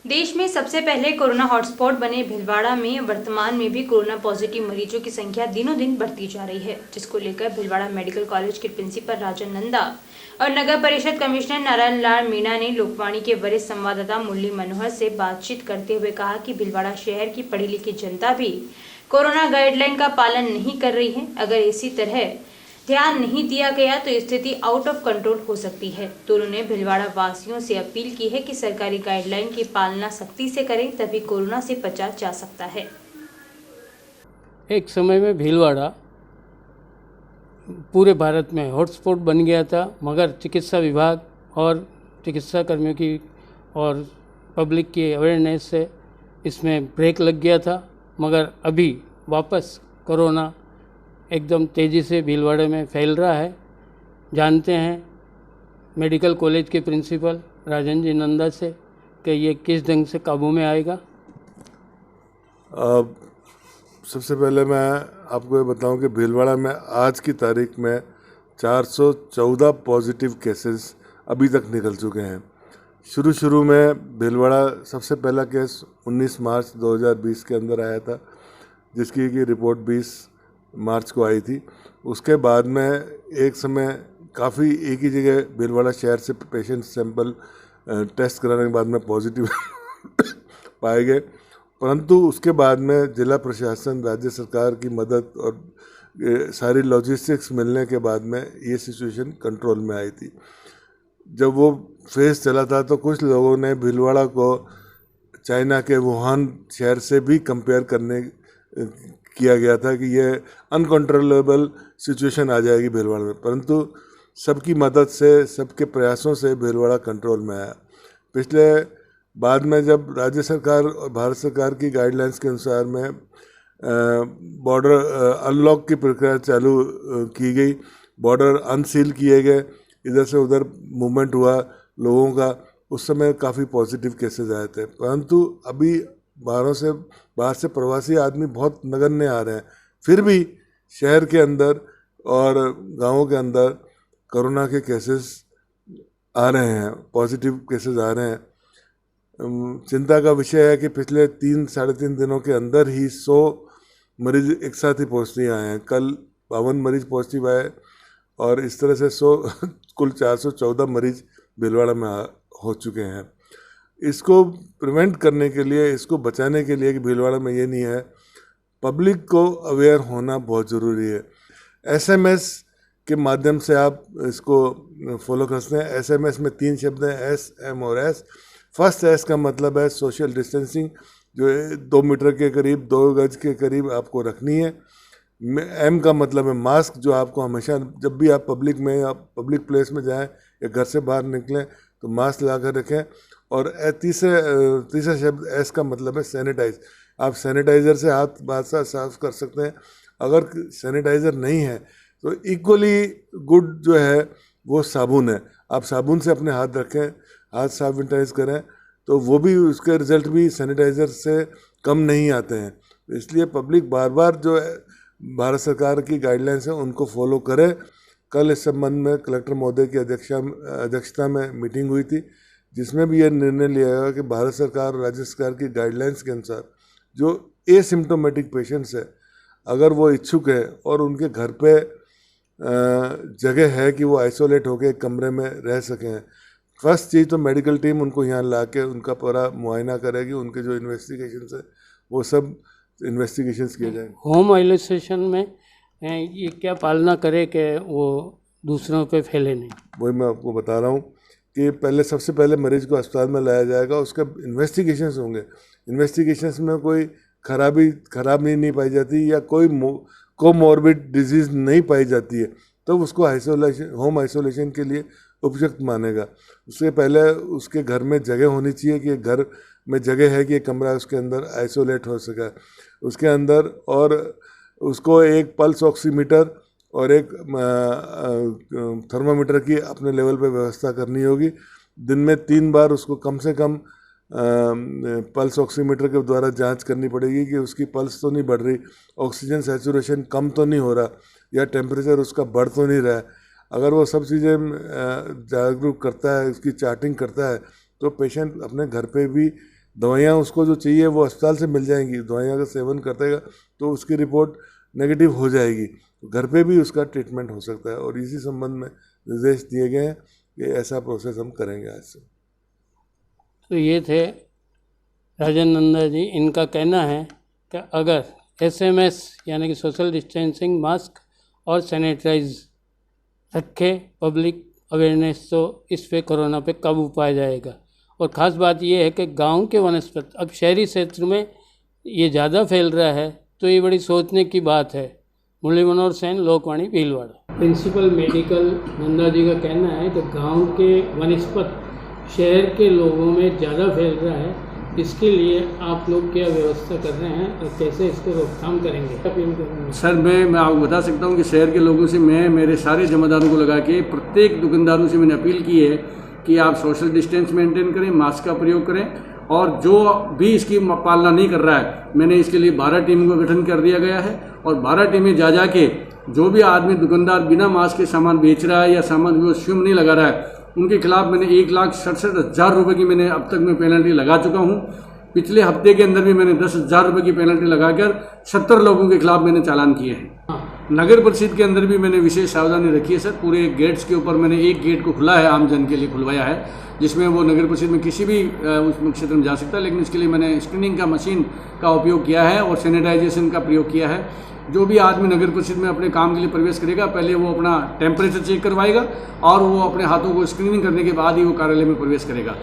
देश में सबसे पहले कोरोना हॉटस्पॉट बने भीलवाड़ा में वर्तमान में भी कोरोना पॉजिटिव मरीजों की संख्या दिनों दिन बढ़ती जा रही है, जिसको लेकर भीलवाड़ा मेडिकल कॉलेज के प्रिंसिपल राजन नंदा और नगर परिषद कमिश्नर नारायण लाल मीणा ने लोकवाणी के वरिष्ठ संवाददाता मुरली मनोहर से बातचीत करते हुए कहा कि भीलवाड़ा शहर की पढ़ी लिखी जनता भी कोरोना गाइडलाइन का पालन नहीं कर रही है। अगर इसी तरह ध्यान नहीं दिया गया तो स्थिति आउट ऑफ कंट्रोल हो सकती है। तो उन्होंने भीलवाड़ा वासियों से अपील की है कि सरकारी गाइडलाइन की पालना सख्ती से करें, तभी कोरोना से बचा जा सकता है। एक समय में भीलवाड़ा पूरे भारत में हॉटस्पॉट बन गया था, मगर चिकित्सा विभाग और चिकित्सा कर्मियों की और पब्लिक की अवेयरनेस से इसमें ब्रेक लग गया था। मगर अभी वापस कोरोना एकदम तेज़ी से भीलवाड़े में फैल रहा है। जानते हैं मेडिकल कॉलेज के प्रिंसिपल राजन जी नंदा से कि ये किस ढंग से काबू में आएगा। सबसे पहले मैं आपको ये बताऊं कि भीलवाड़ा में आज की तारीख में 414 पॉजिटिव केसेस अभी तक निकल चुके हैं। शुरू में भीलवाड़ा सबसे पहला केस 19 मार्च 2020 के अंदर आया था, जिसकी की रिपोर्ट 20 मार्च को आई थी। उसके बाद में एक समय काफ़ी एक ही जगह भीलवाड़ा शहर से पेशेंट सैंपल टेस्ट कराने के बाद में पॉजिटिव पाए गए, परंतु उसके बाद में जिला प्रशासन, राज्य सरकार की मदद और सारी लॉजिस्टिक्स मिलने के बाद में ये सिचुएशन कंट्रोल में आई थी। जब वो फेज चला था तो कुछ लोगों ने भीलवाड़ा को चाइना के वुहान शहर से भी कंपेयर करने किया गया था कि ये अनकंट्रोलेबल सिचुएशन आ जाएगी भीलवाड़ा में, परंतु सबकी मदद से, सबके प्रयासों से भीलवाड़ा कंट्रोल में आया। पिछले बाद में जब राज्य सरकार और भारत सरकार की गाइडलाइंस के अनुसार में बॉर्डर अनलॉक की प्रक्रिया चालू की गई, बॉर्डर अनसील किए गए, इधर से उधर मूवमेंट हुआ लोगों का, उस समय काफ़ी पॉजिटिव केसेस आए थे। परंतु अभी बाहर से प्रवासी आदमी बहुत नगण्य आ रहे हैं, फिर भी शहर के अंदर और गांवों के अंदर कोरोना के केसेस आ रहे हैं, पॉजिटिव केसेस आ रहे हैं। चिंता का विषय है कि पिछले 3-3.5 दिनों के अंदर ही 100 मरीज एक साथ ही पॉजिटिव आए हैं। कल 52 मरीज पॉजिटिव आए और इस तरह से 100 कुल 414 मरीज भीलवाड़ा में हो चुके हैं। इसको प्रिवेंट करने के लिए, इसको बचाने के लिए कि भीलवाड़ा में ये नहीं है, पब्लिक को अवेयर होना बहुत ज़रूरी है। SMS के माध्यम से आप इसको फॉलो कर सकते हैं। SMS में 3 शब्द हैं, S, M और S। फर्स्ट S का मतलब है सोशल डिस्टेंसिंग, जो 2 मीटर के करीब, 2 गज के करीब आपको रखनी है। M का मतलब है मास्क, जो आपको हमेशा जब भी आप पब्लिक में या पब्लिक प्लेस में जाएं या घर से बाहर निकलें तो मास्क लगा कर रखें। और तीसरा शब्द S का मतलब है सैनिटाइज। आप सैनिटाइज़र से हाथ बार साफ कर सकते हैं। अगर सैनिटाइज़र नहीं है तो इक्वली गुड जो है वो साबुन है। आप साबुन से अपने हाथ रखें, हाथ साफ सैनिटाइज करें, तो वो भी, उसके रिजल्ट भी सैनिटाइज़र से कम नहीं आते हैं। इसलिए पब्लिक बार बार जो है भारत सरकार की गाइडलाइंस है उनको फॉलो करे। कल इस संबंध में कलेक्टर महोदय की अध्यक्षता में मीटिंग हुई थी, जिसमें भी यह निर्णय लिया गया कि भारत सरकार और राज्य सरकार की गाइडलाइंस के अनुसार जो एसिम्प्टोमेटिक पेशेंट्स है, अगर वो इच्छुक है और उनके घर पे जगह है कि वो आइसोलेट होकर एक कमरे में रह सकें, फर्स्ट चीज़ तो मेडिकल टीम उनको यहाँ ला के उनका पूरा मुआयना करेगी, उनके जो इन्वेस्टिगेशन है वो सब इन्वेस्टिगेशंस किए जाएंगे। होम आइसोलेशन में ये क्या पालना करे कि वो दूसरों पे फैले नहीं? वही मैं आपको बता रहा हूँ कि सबसे पहले मरीज को अस्पताल में लाया जाएगा, उसका इन्वेस्टिगेशंस होंगे। इन्वेस्टिगेशंस में कोई खराबी नहीं पाई जाती या कोई कोमॉर्बिड डिजीज़ नहीं पाई जाती है तो उसको होम आइसोलेशन के लिए उपयुक्त मानेगा। उससे पहले उसके घर में जगह होनी चाहिए कि घर में जगह है कि एक कमरा उसके अंदर आइसोलेट हो सका उसके अंदर, और उसको एक पल्स ऑक्सीमीटर और एक थर्मामीटर की अपने लेवल पे व्यवस्था करनी होगी। दिन में 3 बार उसको कम से कम पल्स ऑक्सीमीटर के द्वारा जांच करनी पड़ेगी कि उसकी पल्स तो नहीं बढ़ रही, ऑक्सीजन सैचुरेशन कम तो नहीं हो रहा, या टेम्परेचर उसका बढ़ तो नहीं रहा है। अगर वो सब चीज़ें जागरूक करता है, उसकी चार्टिंग करता है, तो पेशेंट अपने घर पे भी दवाइयाँ उसको जो चाहिए वो अस्पताल से मिल जाएंगी, दवाइयाँ का सेवन करेगा तो उसकी रिपोर्ट नेगेटिव हो जाएगी, घर पे भी उसका ट्रीटमेंट हो सकता है। और इसी संबंध में निर्देश दिए गए हैं कि ऐसा प्रोसेस हम करेंगे आज से। तो ये थे राजन नंदा जी। इनका कहना है कि अगर SMS यानी कि सोशल डिस्टेंसिंग, मास्क और सैनिटाइज रखे पब्लिक अवेयरनेस, तो इस पे कोरोना पे काबू पाया जाएगा। और ख़ास बात ये है कि गांव के वनस्पति, अब शहरी क्षेत्र में ये ज़्यादा फैल रहा है, तो ये बड़ी सोचने की बात है। मुरली मनोहर सेन, लोकवाणी, भीलवाड़ा। प्रिंसिपल मेडिकल नंदा जी का कहना है कि गांव के वनस्पति शहर के लोगों में ज़्यादा फैल रहा है, इसके लिए आप लोग क्या व्यवस्था कर रहे हैं और कैसे इसको रोकथाम करेंगे? अपील करूँगा सर, मैं आपको बता सकता हूं कि शहर के लोगों से मैं मेरे सारे जमादारों को लगा के प्रत्येक दुकानदारों से मैंने अपील की है कि आप सोशल डिस्टेंस मेंटेन करें, मास्क का प्रयोग करें, और जो भी इसकी पालना नहीं कर रहा है, मैंने इसके लिए 12 टीम का गठन कर दिया गया है। और 12 टीमें जा के जो भी आदमी दुकानदार बिना मास्क के सामान बेच रहा है या सामान वो स्वयं नहीं लगा रहा है, उनके खिलाफ मैंने 1,67,000 रुपये की मैंने अब तक मैं पेनल्टी लगा चुका हूँ। पिछले हफ्ते के अंदर भी मैंने 10,000 रुपये की पेनल्टी लगाकर 70 लोगों के खिलाफ मैंने चालान किए हैं। नगर परिषद के अंदर भी मैंने विशेष सावधानी रखी है सर। पूरे गेट्स के ऊपर मैंने एक गेट को खुला है, आम जन के लिए खुलवाया है, जिसमें वो नगर परिषद में किसी भी उस क्षेत्र में जा सकता है। लेकिन इसके लिए मैंने स्क्रीनिंग का मशीन का उपयोग किया है और सैनिटाइजेशन का प्रयोग किया है। जो भी आदमी नगर परिषद में अपने काम के लिए प्रवेश करेगा, पहले वो अपना टेम्परेचर चेक करवाएगा और वो अपने हाथों को स्क्रीनिंग करने के बाद ही वो कार्यालय में प्रवेश करेगा।